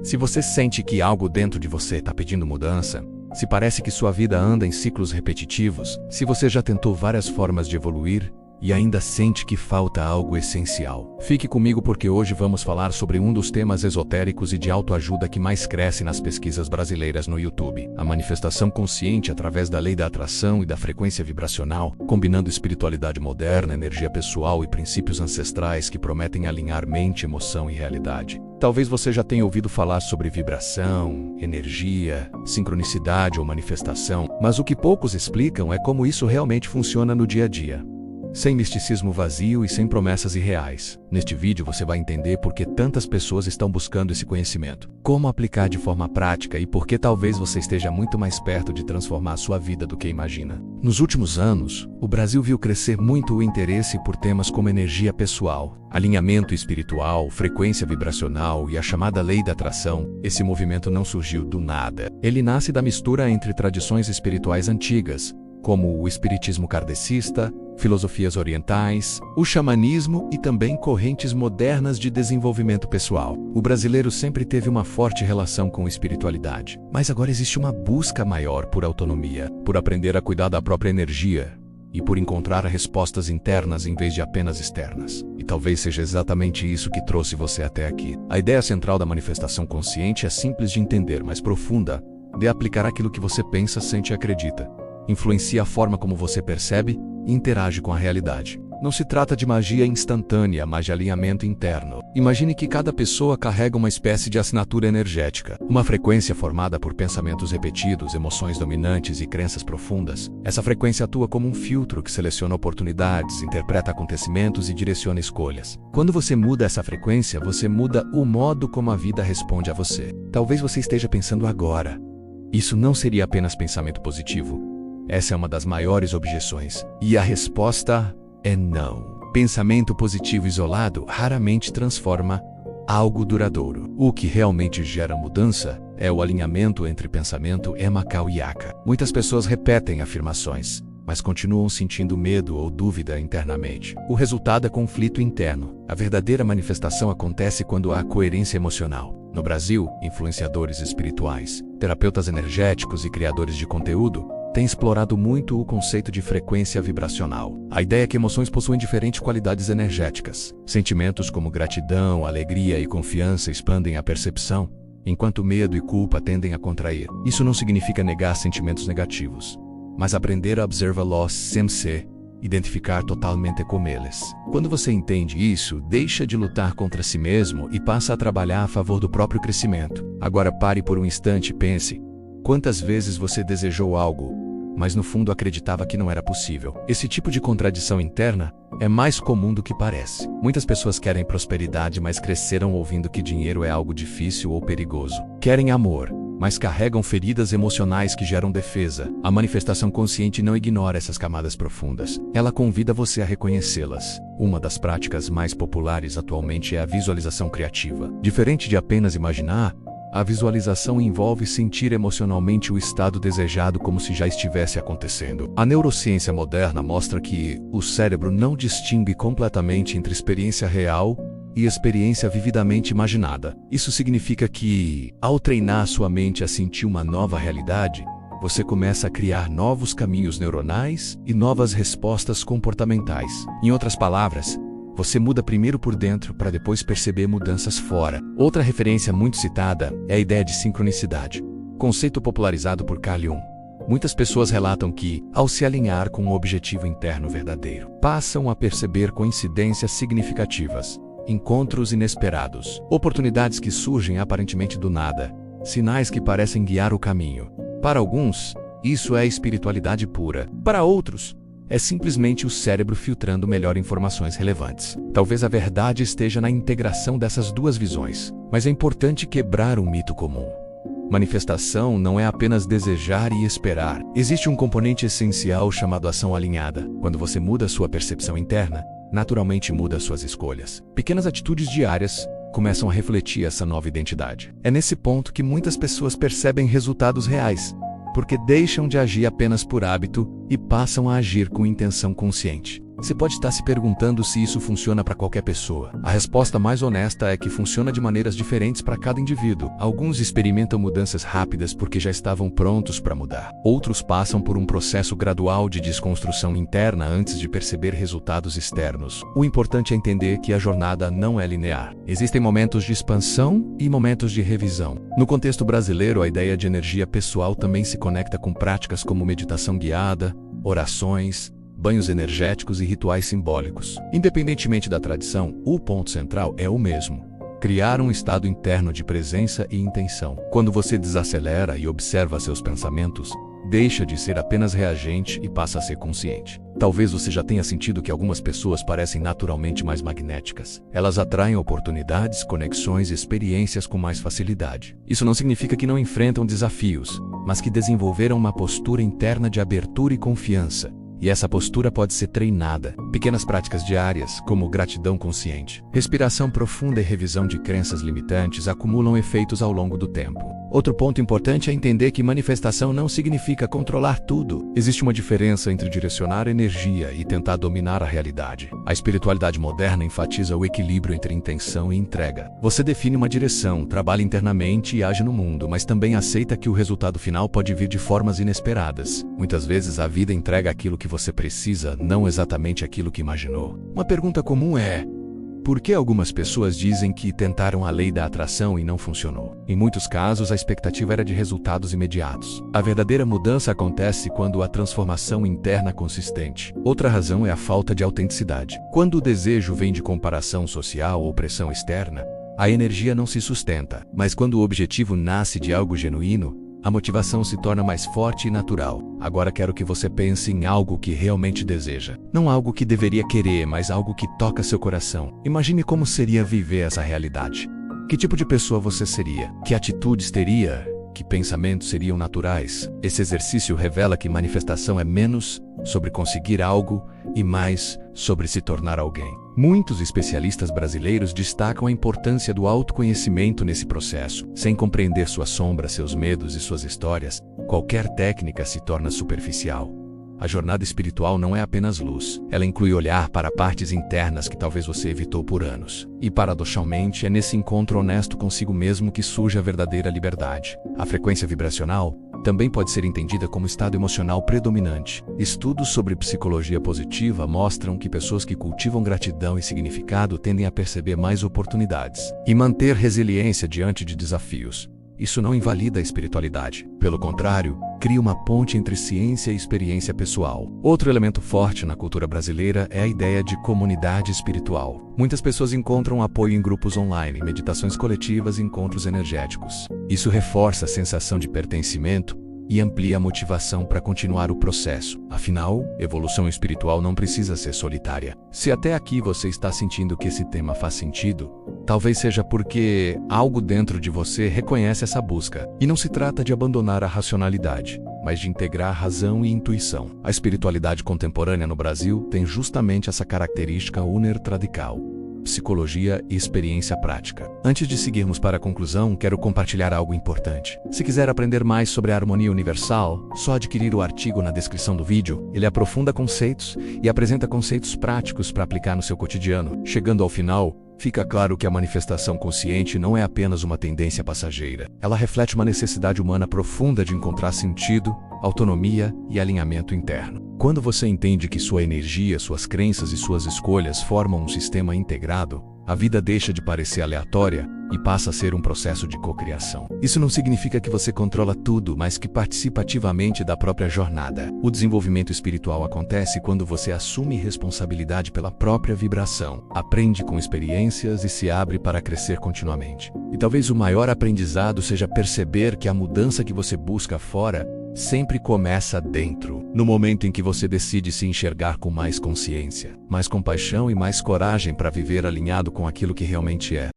Se você sente que algo dentro de você está pedindo mudança, se parece que sua vida anda em ciclos repetitivos, se você já tentou várias formas de evoluir e ainda sente que falta algo essencial, fique comigo porque hoje vamos falar sobre um dos temas esotéricos e de autoajuda que mais cresce nas pesquisas brasileiras no YouTube: a manifestação consciente através da lei da atração e da frequência vibracional, combinando espiritualidade moderna, energia pessoal e princípios ancestrais que prometem alinhar mente, emoção e realidade. Talvez você já tenha ouvido falar sobre vibração, energia, sincronicidade ou manifestação, mas o que poucos explicam é como isso realmente funciona no dia a dia, sem misticismo vazio e sem promessas irreais. Neste vídeo você vai entender por que tantas pessoas estão buscando esse conhecimento, como aplicar de forma prática e por que talvez você esteja muito mais perto de transformar sua vida do que imagina. Nos últimos anos, o Brasil viu crescer muito o interesse por temas como energia pessoal, alinhamento espiritual, frequência vibracional e a chamada lei da atração. Esse movimento não surgiu do nada. Ele nasce da mistura entre tradições espirituais antigas, como o espiritismo kardecista, filosofias orientais, o xamanismo e também correntes modernas de desenvolvimento pessoal. O brasileiro sempre teve uma forte relação com espiritualidade, mas agora existe uma busca maior por autonomia, por aprender a cuidar da própria energia e por encontrar respostas internas em vez de apenas externas. E talvez seja exatamente isso que trouxe você até aqui. A ideia central da manifestação consciente é simples de entender, mas profunda, de aplicar aquilo que você pensa, sente e acredita. Influencia a forma como você percebe e interage com a realidade. Não se trata de magia instantânea, mas de alinhamento interno. Imagine que cada pessoa carrega uma espécie de assinatura energética, uma frequência formada por pensamentos repetidos, emoções dominantes e crenças profundas. Essa frequência atua como um filtro que seleciona oportunidades, interpreta acontecimentos e direciona escolhas. Quando você muda essa frequência, você muda o modo como a vida responde a você. Talvez você esteja pensando agora: isso não seria apenas pensamento positivo? Essa é uma das maiores objeções. E a resposta é não. Pensamento positivo isolado raramente transforma algo duradouro. O que realmente gera mudança é o alinhamento entre pensamento e Ema-Cauã. Muitas pessoas repetem afirmações, mas continuam sentindo medo ou dúvida internamente. O resultado é conflito interno. A verdadeira manifestação acontece quando há coerência emocional. No Brasil, influenciadores espirituais, terapeutas energéticos e criadores de conteúdo têm explorado muito o conceito de frequência vibracional. A ideia é que emoções possuem diferentes qualidades energéticas. Sentimentos como gratidão, alegria e confiança expandem a percepção, enquanto medo e culpa tendem a contrair. Isso não significa negar sentimentos negativos, mas aprender a observá-los sem se identificar totalmente com eles. Quando você entende isso, deixa de lutar contra si mesmo e passa a trabalhar a favor do próprio crescimento. Agora pare por um instante e pense: quantas vezes você desejou algo, mas no fundo acreditava que não era possível? Esse tipo de contradição interna é mais comum do que parece. Muitas pessoas querem prosperidade, mas cresceram ouvindo que dinheiro é algo difícil ou perigoso. Querem amor, mas carregam feridas emocionais que geram defesa. A manifestação consciente não ignora essas camadas profundas. Ela convida você a reconhecê-las. Uma das práticas mais populares atualmente é a visualização criativa. Diferente de apenas imaginar, a visualização envolve sentir emocionalmente o estado desejado como se já estivesse acontecendo. A neurociência moderna mostra que o cérebro não distingue completamente entre experiência real e experiência vividamente imaginada. Isso significa que, ao treinar sua mente a sentir uma nova realidade, você começa a criar novos caminhos neuronais e novas respostas comportamentais. Em outras palavras, você muda primeiro por dentro para depois perceber mudanças fora. Outra referência muito citada é a ideia de sincronicidade, conceito popularizado por Carl Jung. Muitas pessoas relatam que, ao se alinhar com um objetivo interno verdadeiro, passam a perceber coincidências significativas, encontros inesperados, oportunidades que surgem aparentemente do nada, sinais que parecem guiar o caminho. Para alguns, isso é espiritualidade pura. Para outros, é simplesmente o cérebro filtrando melhor informações relevantes. Talvez a verdade esteja na integração dessas duas visões, mas é importante quebrar um mito comum. Manifestação não é apenas desejar e esperar. Existe um componente essencial chamado ação alinhada. Quando você muda sua percepção interna, naturalmente muda suas escolhas. Pequenas atitudes diárias começam a refletir essa nova identidade. É nesse ponto que muitas pessoas percebem resultados reais, porque deixam de agir apenas por hábito e passam a agir com intenção consciente. Você pode estar se perguntando se isso funciona para qualquer pessoa. A resposta mais honesta é que funciona de maneiras diferentes para cada indivíduo. Alguns experimentam mudanças rápidas porque já estavam prontos para mudar. Outros passam por um processo gradual de desconstrução interna antes de perceber resultados externos. O importante é entender que a jornada não é linear. Existem momentos de expansão e momentos de revisão. No contexto brasileiro, a ideia de energia pessoal também se conecta com práticas como meditação guiada, orações, banhos energéticos e rituais simbólicos. Independentemente da tradição, o ponto central é o mesmo: criar um estado interno de presença e intenção. Quando você desacelera e observa seus pensamentos, deixa de ser apenas reagente e passa a ser consciente. Talvez você já tenha sentido que algumas pessoas parecem naturalmente mais magnéticas. Elas atraem oportunidades, conexões e experiências com mais facilidade. Isso não significa que não enfrentam desafios, mas que desenvolveram uma postura interna de abertura e confiança. E essa postura pode ser treinada. Pequenas práticas diárias, como gratidão consciente, respiração profunda e revisão de crenças limitantes acumulam efeitos ao longo do tempo. Outro ponto importante é entender que manifestação não significa controlar tudo. Existe uma diferença entre direcionar energia e tentar dominar a realidade. A espiritualidade moderna enfatiza o equilíbrio entre intenção e entrega. Você define uma direção, trabalha internamente e age no mundo, mas também aceita que o resultado final pode vir de formas inesperadas. Muitas vezes a vida entrega aquilo que você precisa, não exatamente aquilo que imaginou. Uma pergunta comum é: por que algumas pessoas dizem que tentaram a lei da atração e não funcionou? Em muitos casos, a expectativa era de resultados imediatos. A verdadeira mudança acontece quando a transformação interna é consistente. Outra razão é a falta de autenticidade. Quando o desejo vem de comparação social ou pressão externa, a energia não se sustenta. Mas quando o objetivo nasce de algo genuíno, a motivação se torna mais forte e natural. Agora quero que você pense em algo que realmente deseja. Não algo que deveria querer, mas algo que toca seu coração. Imagine como seria viver essa realidade. Que tipo de pessoa você seria? Que atitudes teria? Que pensamentos seriam naturais? Esse exercício revela que manifestação é menos sobre conseguir algo e mais sobre se tornar alguém. Muitos especialistas brasileiros destacam a importância do autoconhecimento nesse processo. Sem compreender suas sombras, seus medos e suas histórias, qualquer técnica se torna superficial. A jornada espiritual não é apenas luz. Ela inclui olhar para partes internas que talvez você evitou por anos. E, paradoxalmente, é nesse encontro honesto consigo mesmo que surge a verdadeira liberdade. A frequência vibracional também pode ser entendida como estado emocional predominante. Estudos sobre psicologia positiva mostram que pessoas que cultivam gratidão e significado tendem a perceber mais oportunidades e manter resiliência diante de desafios. Isso não invalida a espiritualidade. Pelo contrário, cria uma ponte entre ciência e experiência pessoal. Outro elemento forte na cultura brasileira é a ideia de comunidade espiritual. Muitas pessoas encontram apoio em grupos online, meditações coletivas e encontros energéticos. Isso reforça a sensação de pertencimento e amplia a motivação para continuar o processo. Afinal, evolução espiritual não precisa ser solitária. Se até aqui você está sentindo que esse tema faz sentido, talvez seja porque algo dentro de você reconhece essa busca. E não se trata de abandonar a racionalidade, mas de integrar razão e intuição. A espiritualidade contemporânea no Brasil tem justamente essa característica radical: psicologia e experiência prática. Antes de seguirmos para a conclusão, quero compartilhar algo importante. Se quiser aprender mais sobre a harmonia universal, só adquirir o artigo na descrição do vídeo. Ele aprofunda conceitos e apresenta conceitos práticos para aplicar no seu cotidiano. Chegando ao final, fica claro que a manifestação consciente não é apenas uma tendência passageira. Ela reflete uma necessidade humana profunda de encontrar sentido, autonomia e alinhamento interno. Quando você entende que sua energia, suas crenças e suas escolhas formam um sistema integrado, a vida deixa de parecer aleatória e passa a ser um processo de cocriação. Isso não significa que você controla tudo, mas que participa ativamente da própria jornada. O desenvolvimento espiritual acontece quando você assume responsabilidade pela própria vibração, aprende com experiências e se abre para crescer continuamente. E talvez o maior aprendizado seja perceber que a mudança que você busca fora sempre começa dentro, no momento em que você decide se enxergar com mais consciência, mais compaixão e mais coragem para viver alinhado com aquilo que realmente é.